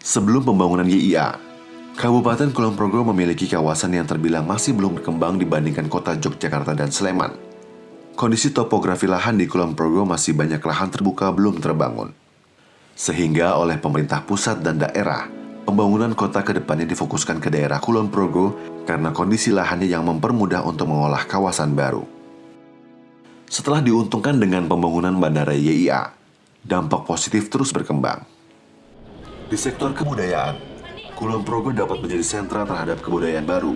Sebelum pembangunan YIA, Kabupaten Kulon Progo memiliki kawasan yang terbilang masih belum berkembang dibandingkan kota Yogyakarta dan Sleman. Kondisi topografi lahan di Kulon Progo masih banyak lahan terbuka belum terbangun. Sehingga oleh pemerintah pusat dan daerah, pembangunan kota ke depannya difokuskan ke daerah Kulon Progo karena kondisi lahannya yang mempermudah untuk mengolah kawasan baru. Setelah diuntungkan dengan pembangunan Bandara YIA, dampak positif terus berkembang. Di sektor kebudayaan, Kulon Progo dapat menjadi sentra terhadap kebudayaan baru.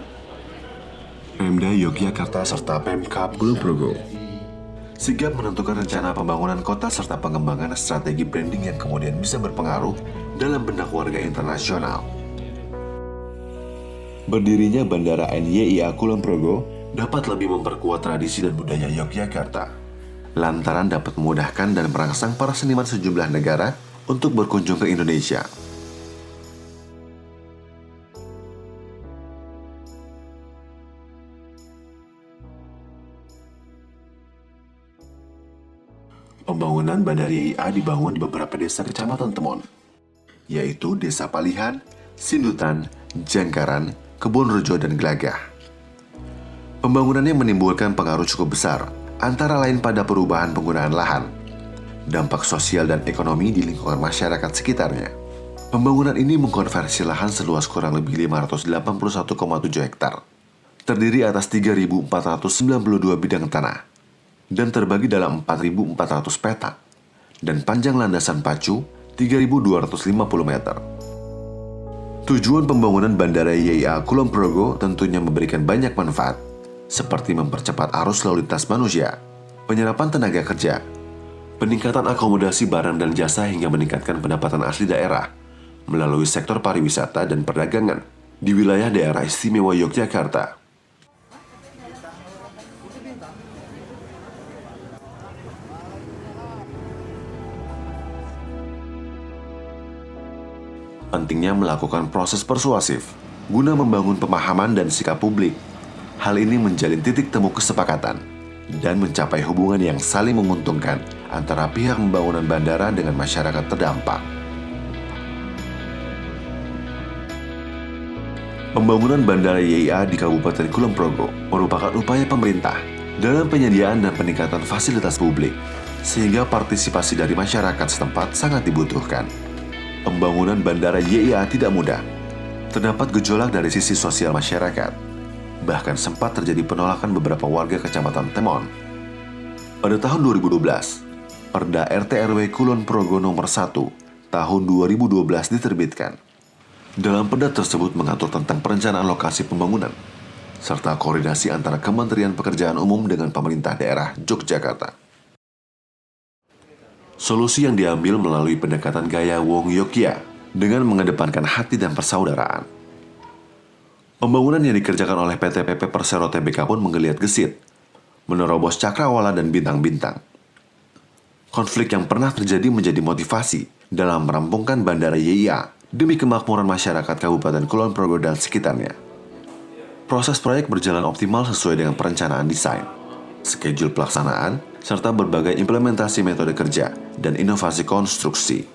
Pemda Yogyakarta serta Pemkab Kulon Progo sigap menentukan rencana pembangunan kota serta pengembangan strategi branding yang kemudian bisa berpengaruh dalam benak warga internasional. Berdirinya Bandara NYIA Kulon Progo dapat lebih memperkuat tradisi dan budaya Yogyakarta, lantaran dapat memudahkan dan merangsang para seniman sejumlah negara untuk berkunjung ke Indonesia. Pembangunan Bandara YIA dibangun di beberapa desa kecamatan Temon, yaitu Desa Palihan, Sindutan, Jangkaran, Kebonrejo, dan Glagah. Pembangunannya menimbulkan pengaruh cukup besar, antara lain pada perubahan penggunaan lahan, dampak sosial dan ekonomi di lingkungan masyarakat sekitarnya. Pembangunan ini mengkonversi lahan seluas kurang lebih 581,7 hektar, terdiri atas 3.492 bidang tanah, dan terbagi dalam 4.400 petak, dan panjang landasan pacu 3.250 meter. Tujuan pembangunan Bandara YIA Kulon Progo tentunya memberikan banyak manfaat, seperti mempercepat arus lalu lintas manusia, penyerapan tenaga kerja, peningkatan akomodasi barang dan jasa hingga meningkatkan pendapatan asli daerah melalui sektor pariwisata dan perdagangan di wilayah daerah istimewa Yogyakarta. Pentingnya melakukan proses persuasif guna membangun pemahaman dan sikap publik. Hal ini menjalin titik temu kesepakatan dan mencapai hubungan yang saling menguntungkan antara pihak pembangunan bandara dengan masyarakat terdampak. Pembangunan Bandara YIA di Kabupaten Kulon Progo merupakan upaya pemerintah dalam penyediaan dan peningkatan fasilitas publik, sehingga partisipasi dari masyarakat setempat sangat dibutuhkan. Pembangunan Bandara YIA tidak mudah. Terdapat gejolak dari sisi sosial masyarakat. Bahkan sempat terjadi penolakan beberapa warga Kecamatan Temon. Pada tahun 2012, Perda RT RW Kulon Progo nomor 1 tahun 2012 diterbitkan. Dalam perda tersebut mengatur tentang perencanaan lokasi pembangunan, serta koordinasi antara Kementerian Pekerjaan Umum dengan pemerintah daerah Yogyakarta. Solusi yang diambil melalui pendekatan gaya Wong Yogya dengan mengedepankan hati dan persaudaraan. Pembangunan yang dikerjakan oleh PT PP Persero Tbk pun menggeliat gesit, menerobos cakrawala dan bintang-bintang. Konflik yang pernah terjadi menjadi motivasi dalam merampungkan Bandara YIA demi kemakmuran masyarakat Kabupaten Kulon Progo dan sekitarnya. Proses proyek berjalan optimal sesuai dengan perencanaan desain, schedule pelaksanaan, serta berbagai implementasi metode kerja dan inovasi konstruksi.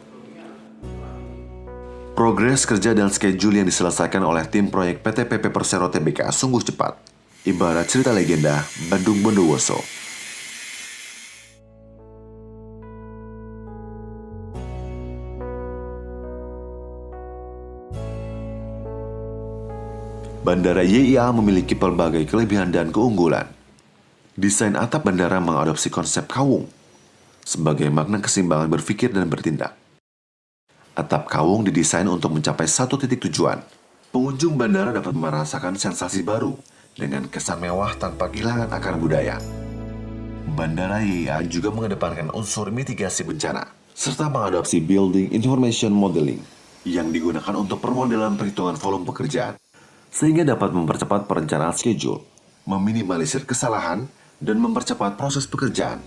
Progres kerja dan schedule yang diselesaikan oleh tim proyek PT PP Persero Tbk sungguh cepat, ibarat cerita legenda Bandung Bondowoso. Bandara YIA memiliki pelbagai kelebihan dan keunggulan. Desain atap bandara mengadopsi konsep kawung sebagai makna keseimbangan berpikir dan bertindak. Atap kawung didesain untuk mencapai satu titik tujuan. Pengunjung bandara dapat merasakan sensasi baru dengan kesan mewah tanpa kehilangan akar budaya. Bandara YIA juga mengedepankan unsur mitigasi bencana serta mengadopsi Building Information Modeling yang digunakan untuk permodelan perhitungan volume pekerjaan, sehingga dapat mempercepat perencanaan schedule, meminimalisir kesalahan, dan mempercepat proses pekerjaan.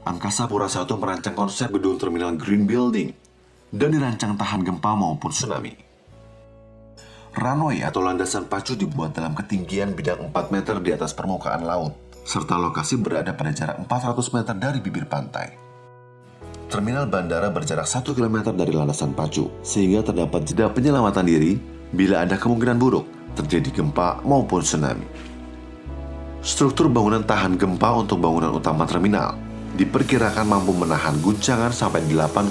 Angkasa Pura I merancang konsep gedung terminal Green Building dan dirancang tahan gempa maupun tsunami. Runway atau landasan pacu dibuat dalam ketinggian bidang 4 meter di atas permukaan laut, serta lokasi berada pada jarak 400 meter dari bibir pantai. Terminal bandara berjarak 1 km dari landasan pacu, sehingga terdapat jeda penyelamatan diri bila ada kemungkinan buruk terjadi gempa maupun tsunami. Struktur bangunan tahan gempa untuk bangunan utama terminal diperkirakan mampu menahan guncangan sampai 8,8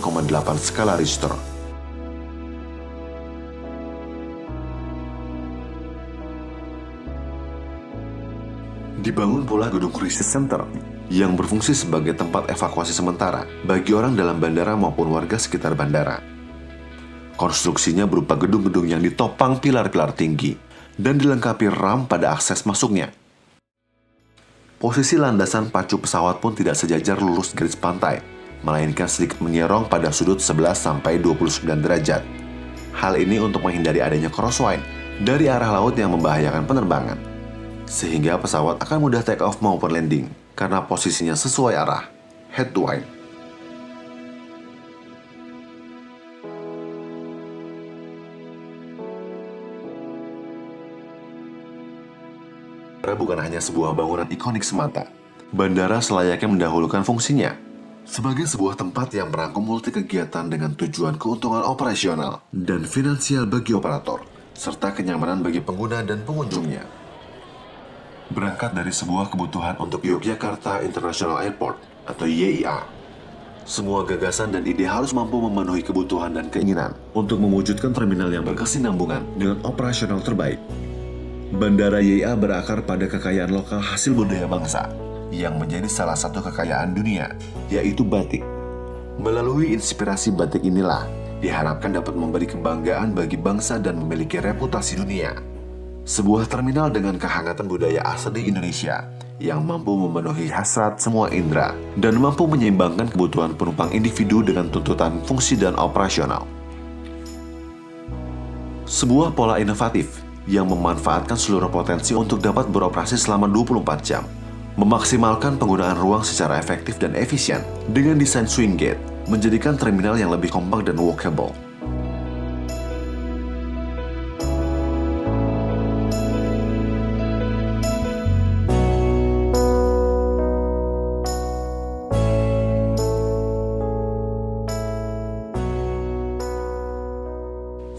skala Richter. Dibangun pula gedung krisis center yang berfungsi sebagai tempat evakuasi sementara bagi orang dalam bandara maupun warga sekitar bandara. Konstruksinya berupa gedung-gedung yang ditopang pilar-pilar tinggi dan dilengkapi ramp pada akses masuknya. Posisi landasan pacu pesawat pun tidak sejajar lurus garis pantai, melainkan sedikit menyerong pada sudut 11-29 derajat. Hal ini untuk menghindari adanya crosswind dari arah laut yang membahayakan penerbangan, sehingga pesawat akan mudah take off maupun landing karena posisinya sesuai arah, head to wind. Bukan hanya sebuah bangunan ikonik semata. Bandara selayaknya mendahulukan fungsinya sebagai sebuah tempat yang merangkum multi kegiatan dengan tujuan keuntungan operasional dan finansial bagi operator, serta kenyamanan bagi pengguna dan pengunjungnya. Berangkat dari sebuah kebutuhan untuk Yogyakarta International Airport atau YIA, semua gagasan dan ide harus mampu memenuhi kebutuhan dan keinginan untuk mewujudkan terminal yang berkesinambungan dengan operasional terbaik. Bandara YIA berakar pada kekayaan lokal hasil budaya bangsa yang menjadi salah satu kekayaan dunia, yaitu batik. Melalui inspirasi batik inilah diharapkan dapat memberi kebanggaan bagi bangsa dan memiliki reputasi dunia. Sebuah terminal dengan kehangatan budaya asli Indonesia yang mampu memenuhi hasrat semua indera dan mampu menyeimbangkan kebutuhan penumpang individu dengan tuntutan fungsi dan operasional. Sebuah pola inovatif yang memanfaatkan seluruh potensi untuk dapat beroperasi selama 24 jam, memaksimalkan penggunaan ruang secara efektif dan efisien dengan desain swing gate, menjadikan terminal yang lebih kompak dan walkable.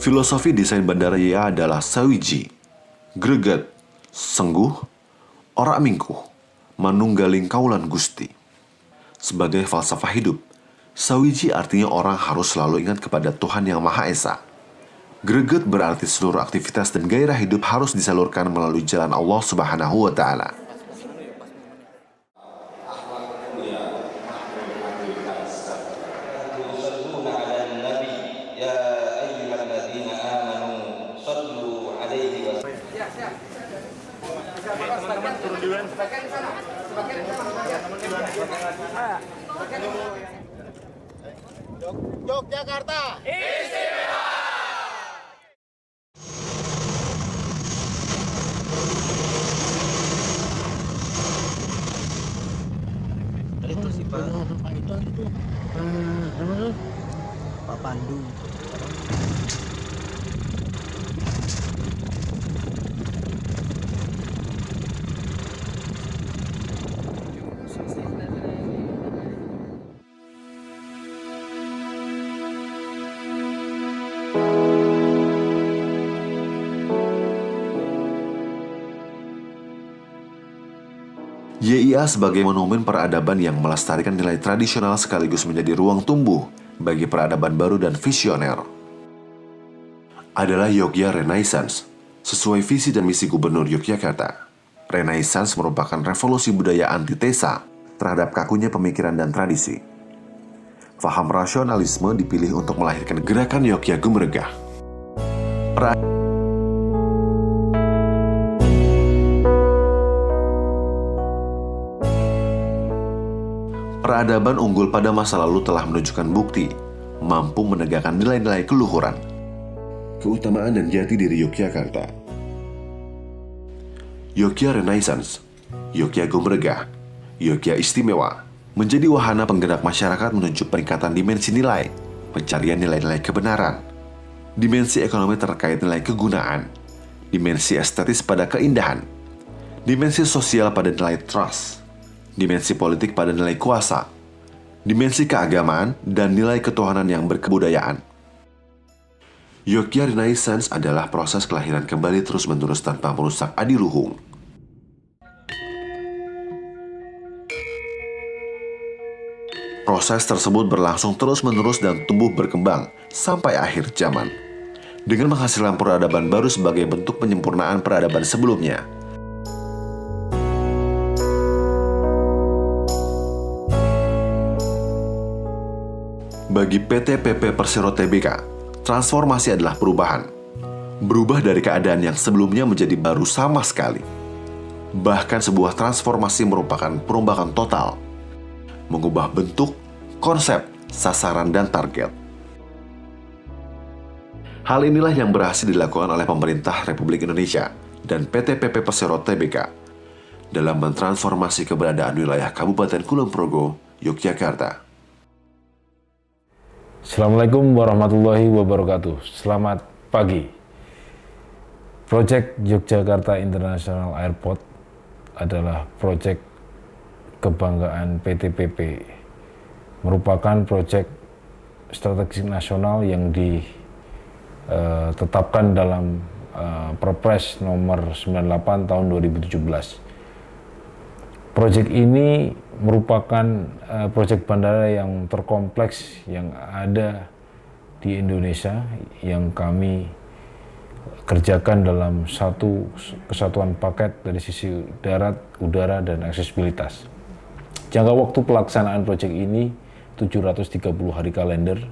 Filosofi desain bandara YIA adalah sawiji, greget, sengguh, ora mingkuh, manunggaling kaulan gusti. Sebagai falsafah hidup, sawiji artinya orang harus selalu ingat kepada Tuhan Yang Maha Esa. Greget berarti seluruh aktivitas dan gairah hidup harus disalurkan melalui jalan Allah Subhanahu wa Ta'ala. Yogyakarta istimewa. Itu sih Pak. Itu. Pak Pandu. YIA sebagai monumen peradaban yang melestarikan nilai tradisional sekaligus menjadi ruang tumbuh bagi peradaban baru dan visioner. Adalah Yogya Renaissance, sesuai visi dan misi Gubernur Yogyakarta. Renaissance merupakan revolusi budaya antitesa terhadap kakunya pemikiran dan tradisi. Faham rasionalisme dipilih untuk melahirkan gerakan Yogya Gumregah. Peradaban unggul pada masa lalu telah menunjukkan bukti mampu menegakkan nilai-nilai keluhuran, keutamaan dan jati diri Yogyakarta. Yogya Renaissance, Yogya Gumregah, Yogya Istimewa menjadi wahana penggerak masyarakat menuju peningkatan dimensi nilai, pencarian nilai-nilai kebenaran, dimensi ekonomi terkait nilai kegunaan, dimensi estetis pada keindahan, dimensi sosial pada nilai trust, dimensi politik pada nilai kuasa, dimensi keagamaan, dan nilai ketuhanan yang berkebudayaan. Yogya Renaissance adalah proses kelahiran kembali terus-menerus tanpa merusak adiluhung. Proses tersebut berlangsung terus-menerus dan tumbuh berkembang sampai akhir zaman, dengan menghasilkan peradaban baru sebagai bentuk penyempurnaan peradaban sebelumnya. Bagi PT PP Persero Tbk, transformasi adalah perubahan. Berubah dari keadaan yang sebelumnya menjadi baru sama sekali. Bahkan sebuah transformasi merupakan perombakan total, mengubah bentuk, konsep, sasaran, dan target. Hal inilah yang berhasil dilakukan oleh pemerintah Republik Indonesia dan PT PP Persero Tbk dalam mentransformasi keberadaan wilayah Kabupaten Kulon Progo, Yogyakarta. Assalamualaikum warahmatullahi wabarakatuh. Selamat pagi. Proyek Yogyakarta International Airport adalah proyek kebanggaan PT PP. Merupakan proyek strategis nasional yang ditetapkan dalam Perpres nomor 98 tahun 2017. Proyek ini merupakan proyek bandara yang terkompleks yang ada di Indonesia yang kami kerjakan dalam satu kesatuan paket dari sisi darat, udara, dan aksesibilitas. Jangka waktu pelaksanaan proyek ini 730 hari kalender,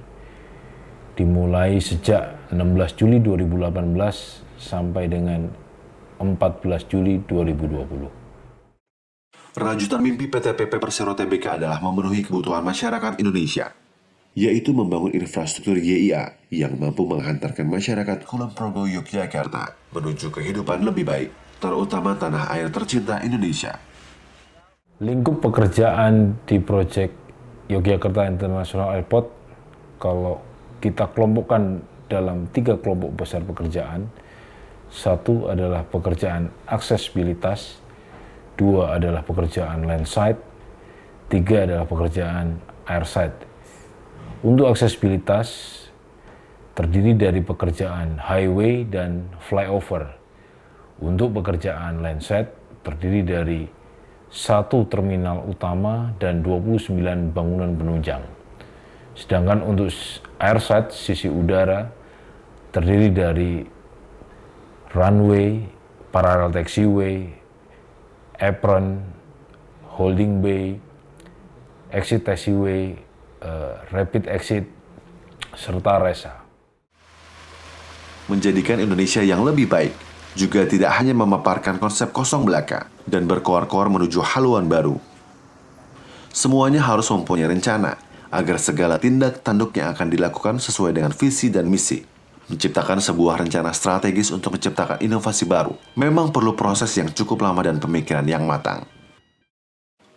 dimulai sejak 16 Juli 2018 sampai dengan 14 Juli 2020. Rajutan mimpi PT PP Persero Tbk adalah memenuhi kebutuhan masyarakat Indonesia, yaitu membangun infrastruktur YIA yang mampu menghantarkan masyarakat Kulon Progo, Yogyakarta menuju kehidupan lebih baik, terutama tanah air tercinta Indonesia. Lingkup pekerjaan di proyek Yogyakarta International Airport, kalau kita kelompokkan dalam 3 kelompok besar pekerjaan, 1 adalah pekerjaan aksesibilitas, 2 adalah pekerjaan landside, 3 adalah pekerjaan airside. Untuk aksesibilitas terdiri dari pekerjaan highway dan flyover. Untuk pekerjaan landside terdiri dari 1 terminal utama dan 29 bangunan penunjang. Sedangkan untuk airside, sisi udara, terdiri dari runway, parallel taxiway, apron, holding bay, exit taxiway, rapid exit, serta resa. Menjadikan Indonesia yang lebih baik juga tidak hanya memaparkan konsep kosong belaka dan berkoar-koar menuju haluan baru. Semuanya harus mempunyai rencana agar segala tindak tanduk yang akan dilakukan sesuai dengan visi dan misi. Menciptakan sebuah rencana strategis untuk menciptakan inovasi baru memang perlu proses yang cukup lama dan pemikiran yang matang.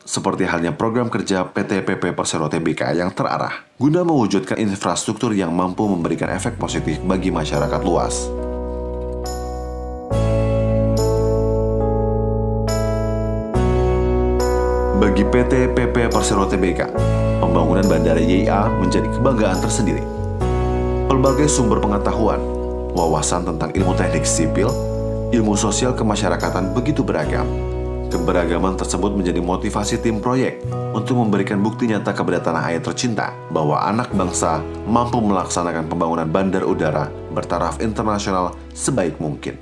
Seperti halnya program kerja PT PP Persero Tbk yang terarah guna mewujudkan infrastruktur yang mampu memberikan efek positif bagi masyarakat luas. Bagi PT PP Persero Tbk, pembangunan Bandara YIA menjadi kebanggaan tersendiri. Pelbagai sumber pengetahuan, wawasan tentang ilmu teknik sipil, ilmu sosial kemasyarakatan begitu beragam. Keberagaman tersebut menjadi motivasi tim proyek untuk memberikan bukti nyata kepada tanah air tercinta bahwa anak bangsa mampu melaksanakan pembangunan bandar udara bertaraf internasional sebaik mungkin.